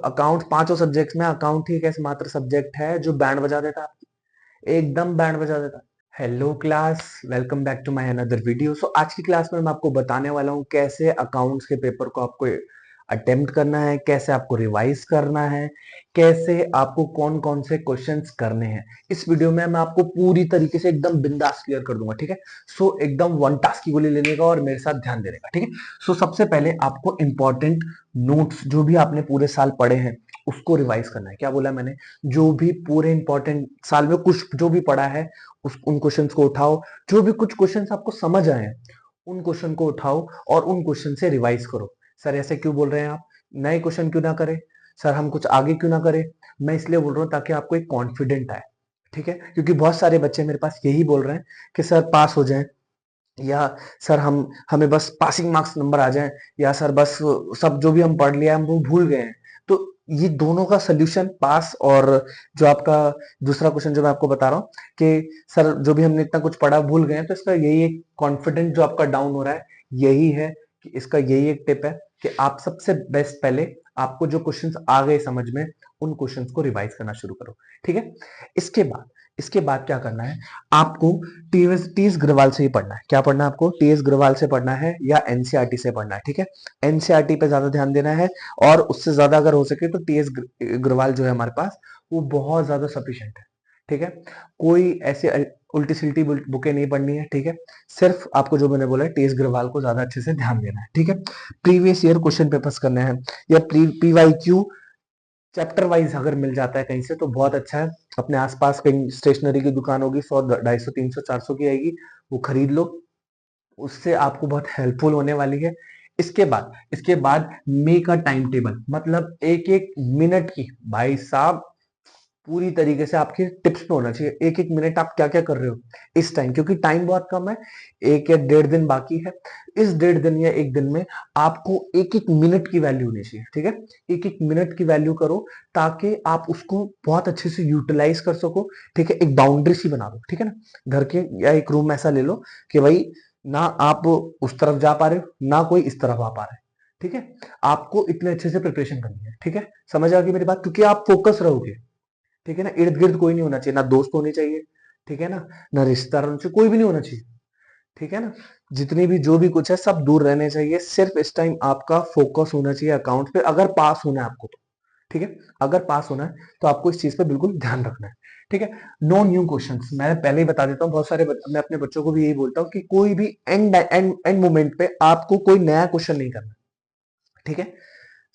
Account पांचों subjects में account ही एक ऐसा मात्र सब्जेक्ट है जो बैंड बजा देता है, एकदम बैंड बजा देता है। Hello class, welcome back to my another video. So आज की क्लास में मैं आपको बताने वाला हूँ कैसे अकाउंट्स के पेपर को आपको अटेम्प्ट करना है, कैसे आपको रिवाइज करना है, कैसे आपको कौन कौन से क्वेश्चंस करने हैं। इस वीडियो में मैं आपको पूरी तरीके से एकदम बिंदास क्लियर कर दूंगा, ठीक है। सो एकदम वन टास्क की गोली लेने का और मेरे साथ ध्यान देने का, ठीक है। सो सबसे पहले आपको इंपॉर्टेंट नोट्स जो भी आपने पूरे साल पढ़े हैं उसको रिवाइज करना है। क्या बोला मैंने? जो भी पूरे इंपॉर्टेंट साल में कुछ जो भी पढ़ा है उन क्वेश्चंस को उठाओ। जो भी कुछ क्वेश्चंस आपको समझ आए हैं उन क्वेश्चन को उठाओ और उन क्वेश्चन से रिवाइज करो। सर ऐसे क्यों बोल रहे हैं आप? नए क्वेश्चन क्यों ना करें? सर हम कुछ आगे क्यों ना करें? मैं इसलिए बोल रहा हूँ ताकि आपको एक कॉन्फिडेंट आए, ठीक है। क्योंकि बहुत सारे बच्चे मेरे पास यही बोल रहे हैं कि सर पास हो जाए, या सर हमें बस पासिंग मार्क्स नंबर आ जाए, या सर बस सब जो भी हम पढ़ लिया हम वो भूल गए हैं। तो ये दोनों का सोल्यूशन पास और जो आपका दूसरा क्वेश्चन जो मैं आपको बता रहा हूँ कि सर जो भी हमने इतना कुछ पढ़ा भूल गए हैं, तो इसका यही एक कॉन्फिडेंट जो आपका डाउन हो रहा है यही है कि इसका यही एक टिप है कि आप सबसे बेस्ट पहले आपको जो क्वेश्चंस आ गए समझ में उन क्वेश्चंस को रिवाइज करना शुरू करो, ठीक है। इसके बाद इसके बाद क्या करना है, आपको टीएस ग्रवाल से ही पढ़ना है। क्या पढ़ना है आपको? टीएस ग्रवाल से पढ़ना है या एनसीईआरटी से पढ़ना है, ठीक है। एनसीईआरटी पे ज्यादा ध्यान देना है और उससे ज्यादा अगर हो सके तो टीएस ग्रवाल जो है हमारे पास वो बहुत ज्यादा सफिशिएंट है, ठीक है। कोई ऐसे उल्टी सिल्टी बुकें नहीं पढ़नी है, ठीक है। सिर्फ आपको जो मैंने बोला है टीएस ग्रवाल को ज्यादा अच्छे से ध्यान देना है, ठीक है। प्रीवियस ईयर क्वेश्चन पेपर्स करने हैं या पीवाईक्यू चैप्टर वाइज अगर मिल जाता है कहीं से तो बहुत अच्छा है। अपने आसपास कहीं स्टेशनरी की दुकान होगी, 100 250 300 400 की आएगी, वो खरीद लो, उससे आपको बहुत हेल्पफुल होने वाली है। इसके बाद मेक अ टाइम टेबल, मतलब एक एक मिनट की, भाई साहब पूरी तरीके से आपके टिप्स पे होना चाहिए। एक एक मिनट आप क्या क्या कर रहे हो इस टाइम, क्योंकि टाइम बहुत कम है, एक या डेढ़ दिन बाकी है। इस डेढ़ दिन या एक दिन में आपको एक एक मिनट की वैल्यू होनी चाहिए, ठीक है। एक एक मिनट की वैल्यू करो ताकि आप उसको बहुत अच्छे से यूटिलाइज कर सको, ठीक है। एक बाउंड्री सी बना दो, ठीक है ना। घर के या एक रूम ऐसा ले लो कि भाई ना आप उस तरफ जा पा रहे हो ना कोई इस तरफ आ पा रहा है, ठीक है। आपको इतने अच्छे से प्रिपरेशन करनी है, ठीक है। समझ आ गई मेरी बात? क्योंकि आप फोकस रहोगे, ठीक है ना। इर्द गिर्द कोई नहीं होना चाहिए, ना दोस्त होने चाहिए, ठीक है ना, ना रिश्तेदार होने चाहिए, कोई भी नहीं होना चाहिए, ठीक है ना। जितनी भी जो भी कुछ है सब दूर रहने चाहिए। सिर्फ इस टाइम आपका फोकस होना चाहिए अकाउंट पे, अगर पास होना है आपको तो, ठीक है। अगर पास होना है तो आपको इस चीज पे बिल्कुल ध्यान रखना है, ठीक है। नो न्यू क्वेश्चंस, मैं पहले ही बता देता हूँ, बहुत सारे मैं अपने बच्चों को भी यही बोलता हूँ कि कोई भी एंड एंड एंड मोमेंट पे आपको कोई नया क्वेश्चन नहीं करना, ठीक है।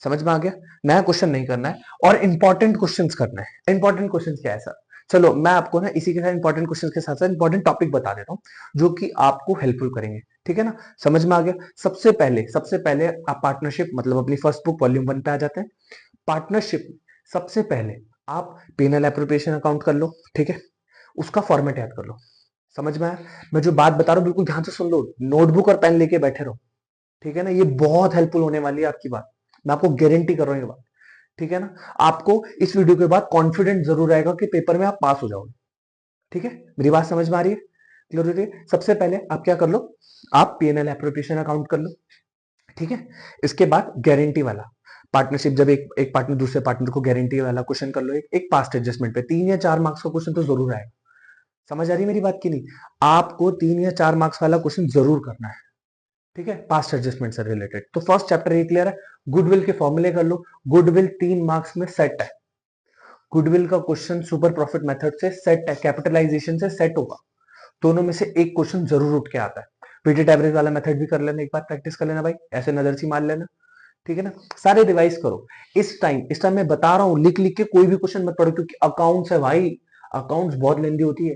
समझ में आ गया? नया क्वेश्चन नहीं करना है और इंपॉर्टेंट क्वेश्चंस करना है। इंपॉर्टेंट क्वेश्चंस क्या है सर? चलो मैं आपको ना इसी के साथ इंपॉर्टेंट क्वेश्चंस के साथ साथ इंपॉर्टेंट टॉपिक बता देता हूँ जो कि आपको हेल्पफुल करेंगे, ठीक है ना। समझ में आ गया? सबसे पहले आप पार्टनरशिप मतलब अपनी फर्स्ट बुक वॉल्यूम 1 पे आ जाते हैं। पार्टनरशिप सबसे पहले आप पेनल एप्रोप्रिएशन अकाउंट कर लो, ठीक है। उसका फॉर्मेट याद कर लो। समझ में आया? मैं जो बात बता रहा हूँ बिल्कुल ध्यान से सुन लो, नोटबुक और पेन लेके बैठे रहो, ठीक है ना। ये बहुत हेल्पफुल होने वाली है आपकी बात, मैं आपको गारंटी कर रहा हूँ ये बात, ठीक है ना। आपको इस वीडियो के बाद कॉन्फिडेंट जरूर रहेगा कि पेपर में आप पास हो जाओगे, ठीक है। मेरी बात समझ में आ रही है? क्लियर हो रही है? सबसे पहले आप क्या कर लो, आप पीएनएल एप्रोप्रिएशन अकाउंट कर लो, ठीक है। इसके बाद गारंटी वाला पार्टनरशिप, जब एक पार्टनर दूसरे पार्टनर को गारंटी वाला क्वेश्चन कर लो, एक पास्ट एडजस्टमेंट पे 3 या 4 मार्क्स का क्वेश्चन तो जरूर आएगा। समझ आ रही है मेरी बात की नहीं? आपको 3 या 4 मार्क्स वाला क्वेश्चन जरूर करना है, ठीक है, पास्ट एडजस्टमेंट से रिलेटेड। तो फर्स्ट चैप्टर ये क्लियर है। गुडविल के फॉर्मूले कर लो। गुडविल 3 मार्क्स में सेट है। गुडविल का क्वेश्चन सुपर प्रॉफिट मेथड से सेट है, कैपिटलाइजेशन से सेट होगा। दोनों में से एक क्वेश्चन जरूर उठ के आता है। वेटेड एवरेज वाला मेथड भी कर लेना, एक बार प्रैक्टिस कर लेना भाई, ऐसे नजर सी मार लेना, ठीक है ना। सारे रिवाइज करो। इस टाइम मैं बता रहा हूं, लिख लिख के कोई भी क्वेश्चन मत पढ़ो, क्योंकि अकाउंट्स है भाई, अकाउंट्स बहुत लेंदी होती है।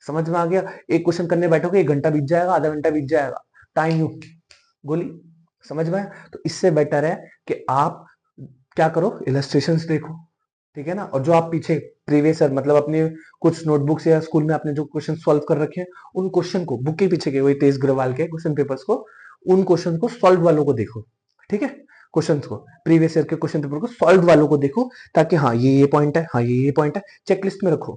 समझ में आ गया? एक क्वेश्चन करने बैठोगे 1 घंटा बीत जाएगा, आधा घंटा बीत जाएगा, टाइम यू गोली। समझ में आया? तो इससे बेटर है कि आप क्या करो, इलस्ट्रेशंस देखो, ठीक है ना। और जो आप पीछे प्रीवियस मतलब अपने कुछ नोटबुक्स या स्कूल में आपने जो क्वेश्चन सॉल्व कर रखे हैं उन क्वेश्चन को, बुक के पीछे के वही तेज ग्रवाल के क्वेश्चन पेपर्स को, उन क्वेश्चन को सॉल्व वालों को देखो, ठीक है। क्वेश्चंस को, प्रीवियस ईयर के क्वेश्चन पेपर को सॉल्व वालों को देखो, ताकि हाँ ये पॉइंट है, हाँ ये पॉइंट है, चेकलिस्ट में रखो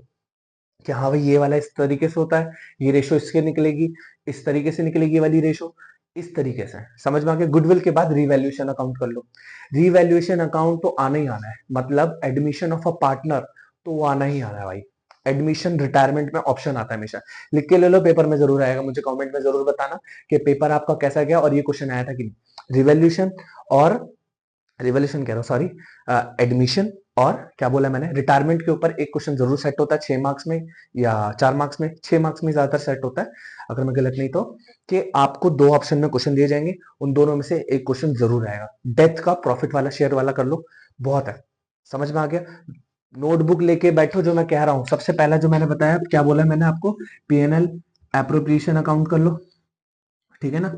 कि हाँ भाई ये वाला इस तरीके से होता है, ये रेशो इसके निकलेगी, इस तरीके से निकलेगी ये वाली रेशो, इस तरीके से समझ में आ गया। गुडविल के बाद रिवैल्यूएशन अकाउंट कर लो। रिवैल्यूएशन अकाउंट तो आना ही आना है, मतलब एडमिशन ऑफ अ पार्टनर तो वो आना ही आना है भाई। एडमिशन रिटायरमेंट में ऑप्शन आता है हमेशा, लिख के ले लो, पेपर में जरूर आएगा। मुझे कमेंट में जरूर बताना कि पेपर आपका कैसा गया और ये क्वेश्चन आया था कि नहीं। रिवैल्यूएशन और रिवोल्यूशन कह रहा हूँ, सॉरी, एडमिशन और क्या बोला मैंने, रिटायरमेंट के ऊपर एक क्वेश्चन जरूर सेट होता है 6 मार्क्स में या 4 मार्क्स में। 6 मार्क्स में ज्यादातर सेट होता है अगर मैं गलत नहीं तो, कि आपको 2 ऑप्शन में क्वेश्चन दिए जाएंगे, उन दोनों में से एक क्वेश्चन जरूर आएगा। डेथ का प्रॉफिट वाला शेयर वाला कर लो, बहुत है। समझ में आ गया। नोटबुक लेके बैठो, जो मैं कह रहा हूँ सबसे पहला जो मैंने बताया, क्या बोला मैंने आपको, पीएनएल एप्रोप्रिएशन अकाउंट कर लो, ठीक है ना,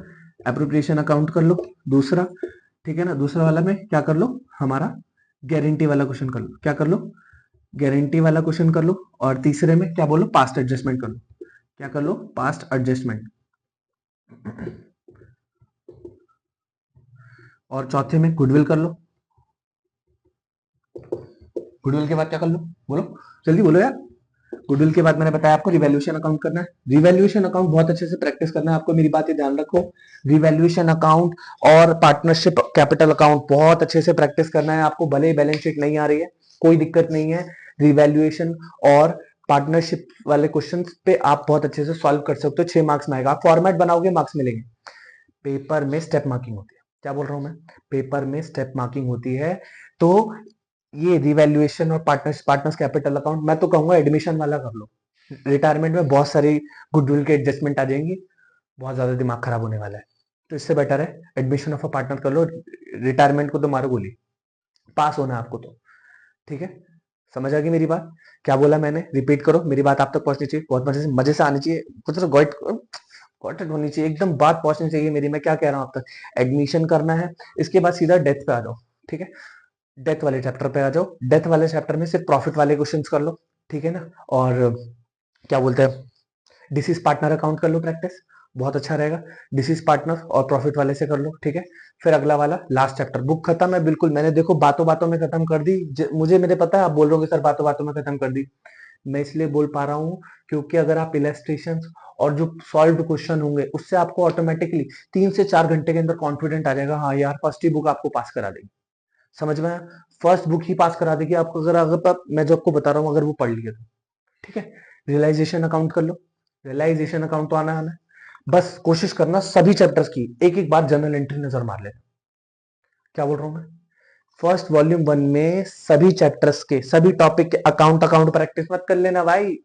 एप्रोप्रिएशन अकाउंट कर लो। दूसरा, ठीक है ना, दूसरा वाला में क्या कर लो, हमारा गारंटी वाला क्वेश्चन कर लो, क्या कर लो, गारंटी वाला क्वेश्चन कर लो। और तीसरे में क्या बोलो, पास्ट एडजस्टमेंट कर लो, क्या कर लो, पास्ट एडजस्टमेंट। और चौथे में गुडविल कर लो। गुडविल के बाद क्या कर लो, बोलो जल्दी बोलो यार। गुडविल के बाद मैंने बताया आपको रिवैल्यूएशन अकाउंट करना है। रिवैल्यूएशन अकाउंट बहुत अच्छे से प्रैक्टिस करना है आपको, मेरी बात ये ध्यान रखो। रिवैल्यूएशन अकाउंट और पार्टनरशिप कैपिटल अकाउंट बहुत अच्छे से प्रैक्टिस करना है आपको, भले ही बैलेंस शीट नहीं आ रही है कोई दिक्कत नहीं है। रिवैल्यूएशन और पार्टनरशिप वाले क्वेश्चन पे आप बहुत अच्छे से सॉल्व कर सकते हो, 6 मार्क्स में आएगा। आप फॉर्मेट बनाओगे, मार्क्स मिलेंगे। पेपर में स्टेप मार्किंग होती है, क्या बोल रहा हूं मैं, पेपर में स्टेप मार्किंग होती है। तो ये रिवैल्यूएशन और पार्टनर्स कैपिटल अकाउंट मैं तो कहूंगा एडमिशन वाला कर लो। रिटायरमेंट में बहुत सारी गुडविल के एडजस्टमेंट आ जाएंगी, बहुत ज्यादा दिमाग खराब होने वाला है। तो इससे बेटर है एडमिशन ऑफ अ पार्टनर कर लो। रिटायरमेंट को तो मारो गोली, पास होना है आपको तो, ठीक है। समझ आ गई मेरी बात, क्या बोला मैंने, रिपीट करो, मेरी बात आप तक पहुंचनी चाहिए, बहुत मजे से आनी चाहिए, कुछ तो गॉट होनी चाहिए, एकदम बात पहुंचनी चाहिए मेरी। मैं क्या कह रहा हूं आप तक, एडमिशन करना है, इसके बाद सीधा डेथ पे आ जाओ, ठीक है। डेथ वाले चैप्टर पे आ जाओ। डेथ वाले चैप्टर में सिर्फ प्रॉफिट वाले क्वेश्चन कर लो, ठीक है ना। और क्या बोलते हैं, डिसीज पार्टनर अकाउंट कर लो प्रैक्टिस, बहुत अच्छा रहेगा। डिसीज पार्टनर और प्रॉफिट वाले से कर लो, ठीक है। फिर अगला वाला लास्ट चैप्टर, बुक खत्म है बिल्कुल, मैंने देखो बातों बातों में खत्म कर दी। मुझे मेरे पता है आप बोल रहे हो सर बातों बातों में खत्म कर दी, मैं इसलिए बोल पा रहा हूँ क्योंकि अगर आप इलेस्ट्रेशन और जो सॉल्व क्वेश्चन होंगे उससे आपको ऑटोमेटिकली 3 से 4 घंटे के अंदर कॉन्फिडेंट आ जाएगा, हाँ यार फर्स्ट ही बुक आपको पास करा देगी। समझ में आया, फर्स्ट बुक ही पास करा देगी आपको, अगर अगर मैं जो आपको बता रहा हूँ अगर वो पढ़ लिए तो, ठीक है। रियलाइजेशन अकाउंट कर लो, रियलाइजेशन अकाउंट तो आना आना है। बस कोशिश करना सभी चैप्टर्स की एक एक बार जनरल एंट्री नजर मार लेना, क्या बोल रहा हूं मैं, फर्स्ट वॉल्यूम 1 में सभी चैप्टर्स के सभी टॉपिक के अकाउंट अकाउंट प्रैक्टिस मत कर लेना भाई,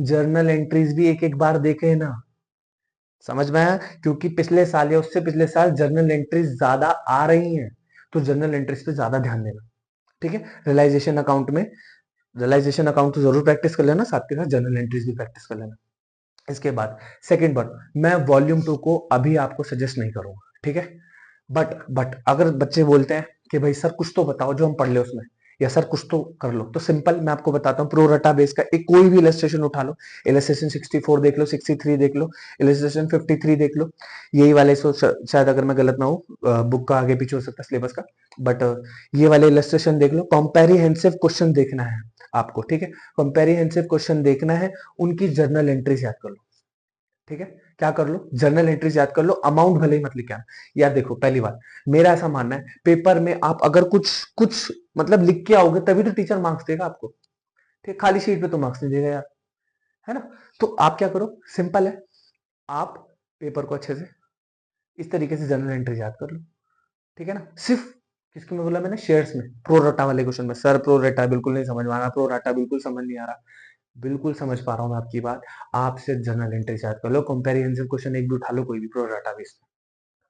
जर्नल एंट्रीज भी एक एक बार देखे ना। समझ में आया, क्योंकि पिछले साल या उससे पिछले साल जर्नल एंट्रीज ज्यादा आ रही हैं, तो जर्नल एंट्रीज पे ज्यादा ध्यान देना, ठीक है। रियलाइजेशन अकाउंट में, रियलाइजेशन अकाउंट तो जरूर प्रैक्टिस कर लेना, साथ के साथ जर्नल एंट्रीज भी प्रैक्टिस कर लेना। इसके बाद सेकंड बार, मैं वॉल्यूम 2 को अभी आपको सजेस्ट नहीं करूंगा, ठीक है। बट अगर बच्चे बोलते हैं कि भाई सर कुछ तो बताओ जो हम पढ़ ले उसमें, या सर कुछ तो कर लो, तो सिंपल मैं आपको बताता हूँ, प्रोरटा बेस का एक कोई भी इलस्ट्रेशन उठा लो, इलस्ट्रेशन 64 देख लो, 63 देख लो, इलस्ट्रेशन 53 देख लो, यही वाले शायद अगर मैं गलत ना हूँ, बुक का आगे पीछे हो सकता है सिलेबस का, बट ये वाले इलस्ट्रेशन देख लो। कॉम्पेरिहेंसिव क्वेश्चन देखना है आपको, ठीक है, कॉम्पेरिहेंसिव क्वेश्चन देखना है, उनकी जर्नल एंट्रीज याद कर लो, ठीक है। क्या कर लो, जर्नल एंट्रीज याद कर लो, अमाउंट भले ही मत लिखे आना। याद देखो, पहली बात मेरा ऐसा मानना है, पेपर में आप अगर कुछ कुछ मतलब लिख के आओगे तभी तो टीचर मार्क्स देगा आपको, ठीक, खाली शीट पे तो मार्क्स नहीं देगा यार, है ना। तो आप क्या करो, सिंपल है, आप पेपर को अच्छे से इस तरीके से जर्नल एंट्रीज याद कर लो, ठीक है ना। सिर्फ किसके में बोला मैंने, शेयर्स में, प्रोराटा वाले क्वेश्चन में, सर प्रोराटा बिल्कुल नहीं समझ में आ रहा, प्रोराटा बिल्कुल समझ नहीं आ रहा, बिल्कुल समझ पा रहा हूँ मैं आपकी बात। आप सिर्फ जनरल एंट्री याद कर लो, कंपेरिहेंसिव क्वेश्चन एक भी उठा लो, कोई भी प्रो डाटा बेस में,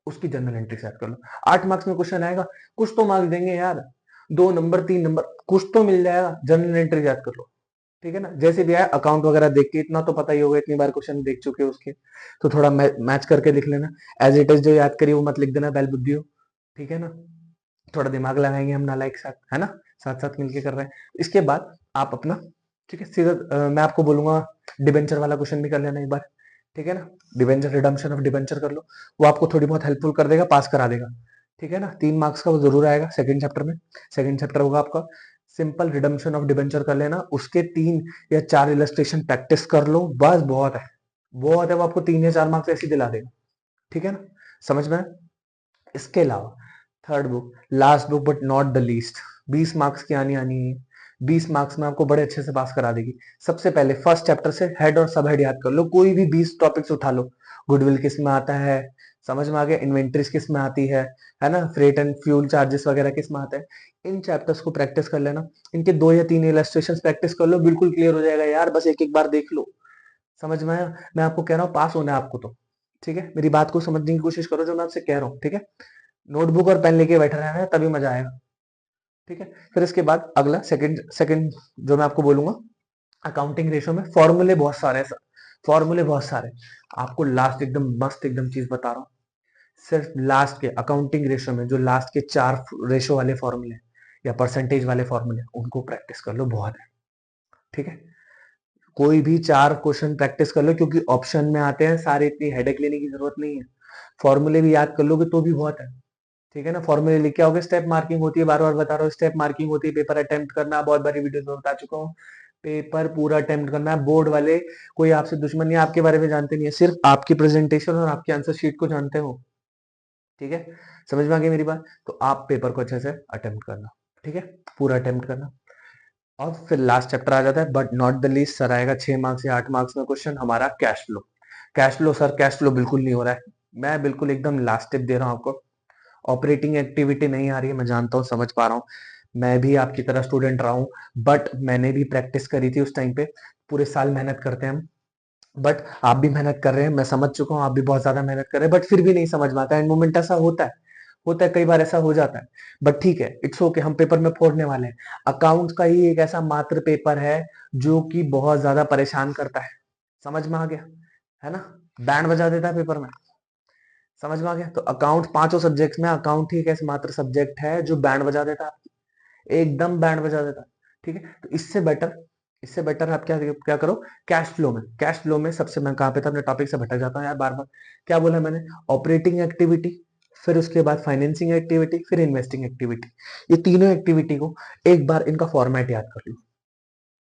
उसकी जनरल एंट्री याद कर लो। 8 मार्क्स में क्वेश्चन आएगा, कुछ तो मार्क्स देंगे यार, 2 नंबर 3 नंबर कुछ तो मिल जाएगा, जनरल एंट्री याद कर लो, ठीक है ना। जैसे भी आया अकाउंट वगैरह देख के, इतना तो पता ही होगा, इतनी बार क्वेश्चन देख चुके हो उसके, तो थोड़ा मैच करके लिख लेना, एज इट इज जो याद करिए वो मत लिख देना बैल बुद्धियो, ठीक है ना। थोड़ा दिमाग लगाएंगे हम नालायक साथ, है ना, साथ साथ मिलके कर रहे हैं। इसके बाद आप अपना, ठीक है, सीधा मैं आपको बोलूंगा डिबेंचर वाला क्वेश्चन भी कर लेना एक बार, ठीक है ना। डिबेंचर, रिडम्पशन ऑफ डिबेंचर कर लो, वो आपको थोड़ी बहुत हेल्पफुल कर देगा, पास करा देगा, ठीक है ना। 3 मार्क्स का वो जरूर आएगा सेकंड चैप्टर में, सेकंड चैप्टर होगा आपका सिंपल रिडम्पशन ऑफ डिबेंचर कर लेना, उसके 3 या 4 इलस्ट्रेशन प्रैक्टिस कर लो, बस बहुत है, बहुत है, वो आपको 3 या 4 मार्क्स ऐसे ही दिला देगा, ठीक है ना। समझ में आया? इसके अलावा third book, last book but not the least, 20 marks की आनी आनी है। 20 मार्क्स में आपको बड़े अच्छे से पास करा देगी। सबसे पहले फर्स्ट चैप्टर से हेड और सब हेड याद कर लो, कोई भी 20 टॉपिक्स उठा लो। गुडविल किस में आता है, समझ में आ गया? इन्वेंट्रीज किस में आती है ना? फ्रेट एंड फ्यूल चार्जेस वगैरह किस में आते हैं? इन चैप्टर्स को प्रैक्टिस कर लेना। इनके 2 या 3 इलस्ट्रेशन प्रैक्टिस कर लो, बिल्कुल क्लियर हो जाएगा यार, बस एक एक बार देख लो। समझ में आया? मैं आपको कह रहा हूँ पास होना है आपको तो, ठीक है? मेरी बात को समझने की कोशिश करो जो मैं आपसे कह रहा हूँ, ठीक है? नोटबुक और पेन लेके बैठे रहना है, तभी मजा आएगा, ठीक है? फिर इसके बाद अगला सेकंड सेकंड जो मैं आपको बोलूंगा, अकाउंटिंग रेशो में फॉर्मूले बहुत सारे हैं सर, फॉर्मूले बहुत सारे। आपको लास्ट एकदम मस्त एकदम चीज बता रहा हूँ, सिर्फ लास्ट के अकाउंटिंग रेशो में जो लास्ट के 4 रेशो वाले फॉर्मूले या परसेंटेज वाले फॉर्मूले, उनको प्रैक्टिस कर लो, बहुत है, ठीक है? कोई भी 4 क्वेश्चन प्रैक्टिस कर लो, क्योंकि ऑप्शन में आते हैं सारे, इतनी हेडेक लेने की जरूरत नहीं है। फॉर्मूले भी याद कर लोगे तो भी बहुत है, ठीक है ना? फॉर्मूले लिख के आओगे, स्टेप मार्किंग होती है, बार बार बता रहा हूँ, स्टेप मार्किंग होती है, पेपर अटेम्प्ट करना, बहुत बारी वीडियो में बता चुका हूँ। पेपर पूरा अटेम्प्ट करना है, बोर्ड वाले कोई आपसे दुश्मन नहीं, आपके बारे में जानते नहीं है, सिर्फ आपकी प्रेजेंटेशन और आपकी आंसर शीट को जानते हो, ठीक है? समझ में आ गई मेरी बात? तो आप पेपर को अच्छे से अटेम्प्ट करना, ठीक है? पूरा अटेम्प्ट करना। और फिर लास्ट चैप्टर आ जाता है, but not the least, sir आएगा 6 मार्क्स या 8 मार्क्स में क्वेश्चन, हमारा cash flow. Cash flow sir, cash flow बिल्कुल नहीं हो रहा है, मैं बिल्कुल एकदम लास्ट टिप दे रहा हूँ आपको। ऑपरेटिंग एक्टिविटी नहीं आ रही है, मैं जानता हूँ, समझ पा रहा हूँ, मैं भी आपकी तरह स्टूडेंट रहा हूँ, बट मैंने भी प्रैक्टिस करी थी उस टाइम पे। पूरे साल मेहनत करते हैं हम, बट आप भी मेहनत कर रहे हैं, मैं समझ चुका हूँ, आप भी बहुत ज्यादा मेहनत कर रहे हैं, बट फिर भी नहीं समझ में आता है। एंड मोमेंट ऐसा होता है, होता है, कई बार ऐसा हो जाता है, बट ठीक है, इट्स ओके, हम पेपर में फोड़ने वाले हैं। अकाउंट्स का ही एक ऐसा मात्र पेपर है जो कि बहुत ज्यादा परेशान करता है, समझ में आ गया है ना? बैंड बजा देता है पेपर में, समझ में आ गया? तो अकाउंट पांचों सब्जेक्ट्स में अकाउंट ही एक ऐसा मात्र सब्जेक्ट है जो बैंड बजा देता है, एकदम बैंड बजा देता है, ठीक है? तो इससे बेटर आप क्या क्या करो, कैश फ्लो में। कैश फ्लो में सबसे, मैं कहां पे था, अपने टॉपिक से भटक जाता हूं यार बार बार। क्या बोला मैंने? ऑपरेटिंग एक्टिविटी, फिर उसके बाद फाइनेंसिंग एक्टिविटी, फिर इन्वेस्टिंग एक्टिविटी। ये तीनों एक्टिविटी को एक बार इनका फॉर्मेट याद कर लो।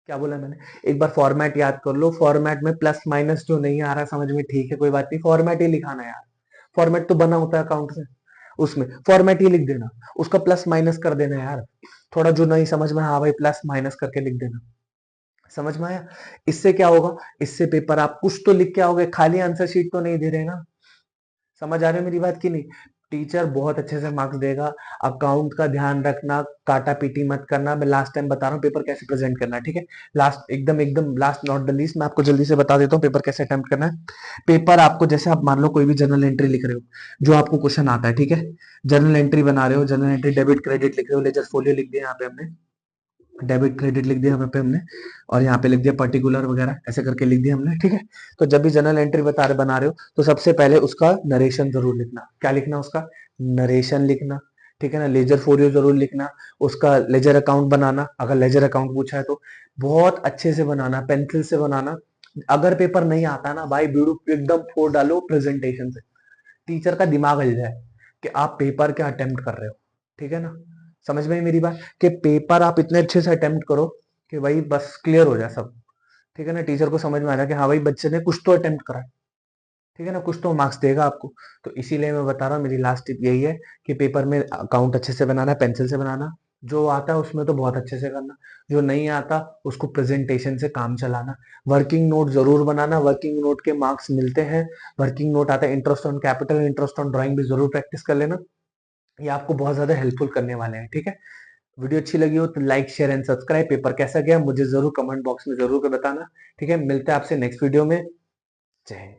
क्या बोला मैंने? एक बार फॉर्मेट याद कर लो। फॉर्मेट में प्लस माइनस जो नहीं आ रहा समझ में, ठीक है, कोई बात नहीं, फॉर्मेट ही लिखाना है यार। फॉर्मेट तो बना होता है अकाउंट से, उसमें फॉर्मेट ही लिख देना, उसका प्लस माइनस कर देना यार। थोड़ा जो नहीं समझ में, हाँ भाई प्लस माइनस करके लिख देना, समझ में आया? इससे क्या होगा, इससे पेपर आप कुछ तो लिख के आओगे, खाली आंसर शीट तो नहीं दे रहे ना। समझ आ रही है मेरी बात की नहीं? टीचर बहुत अच्छे से मार्क्स देगा। अकाउंट का ध्यान रखना, काटा पीटी मत करना। मैं लास्ट टाइम बता रहा हूँ पेपर कैसे प्रेजेंट करना है, ठीक है? लास्ट एकदम एकदम लास्ट नॉट द लीस्ट, मैं आपको जल्दी से बता देता हूँ पेपर कैसे अटेम्प्ट करना है। पेपर आपको, जैसे आप मान लो कोई भी जर्नल एंट्री लिख रहे हो, जो आपको क्वेश्चन आता है, ठीक है? जर्नल एंट्री बना रहे हो, जर्नल एंट्री डेबिट क्रेडिट लिख रहे हो, लेजर फोलियो लिख दिया यहाँ पे हमने, डेबिट क्रेडिट लिख दिया यहाँ पे हमने, और यहाँ पे लिख दिया पर्टिकुलर वगैरह, ऐसे करके लिख दिया हमने, ठीक है? तो जब भी जर्नल एंट्री बना रहे हो, तो सबसे पहले उसका नरेशन जरूर लिखना। क्या लिखना? उसका नरेशन लिखना, ठीक है ना? लेजर फोलियो जरूर लिखना, उसका लेजर अकाउंट बनाना, अगर लेजर अकाउंट पूछा है तो बहुत अच्छे से बनाना, पेंसिल से बनाना। अगर पेपर नहीं आता ना भाई, बीड़ू एकदम फोड़ डालो प्रेजेंटेशन से, टीचर का दिमाग हिल जाए कि आप पेपर क्या अटेम्प्ट कर रहे हो, ठीक है ना? समझ में आई मेरी बात? कि पेपर आप इतने अच्छे से अटेम्प्ट करो कि भाई बस क्लियर हो जाए सब, ठीक है ना? टीचर को समझ में आ जाए कि हाँ भाई बच्चे ने कुछ तो अटेम्प्ट करा है, ठीक है ना? कुछ तो मार्क्स देगा आपको। तो इसीलिए मैं बता रहा हूँ, मेरी लास्ट टिप यही है कि पेपर में अकाउंट अच्छे से बनाना है, पेंसिल से बनाना, जो आता है उसमें तो बहुत अच्छे से करना, जो नहीं आता उसको प्रेजेंटेशन से काम चलाना। वर्किंग नोट जरूर बनाना, वर्किंग नोट के मार्क्स मिलते हैं। वर्किंग नोट आता है, interest on capital, interest on drawing भी जरूर प्रैक्टिस कर लेना, ये आपको बहुत ज्यादा हेल्पफुल करने वाले हैं, ठीक है? वीडियो अच्छी लगी हो तो like share and subscribe. Paper कैसा गया मुझे जरूर कमेंट बॉक्स में जरूर बताना, ठीक है? मिलते हैं आपसे नेक्स्ट वीडियो में। जय हिंद।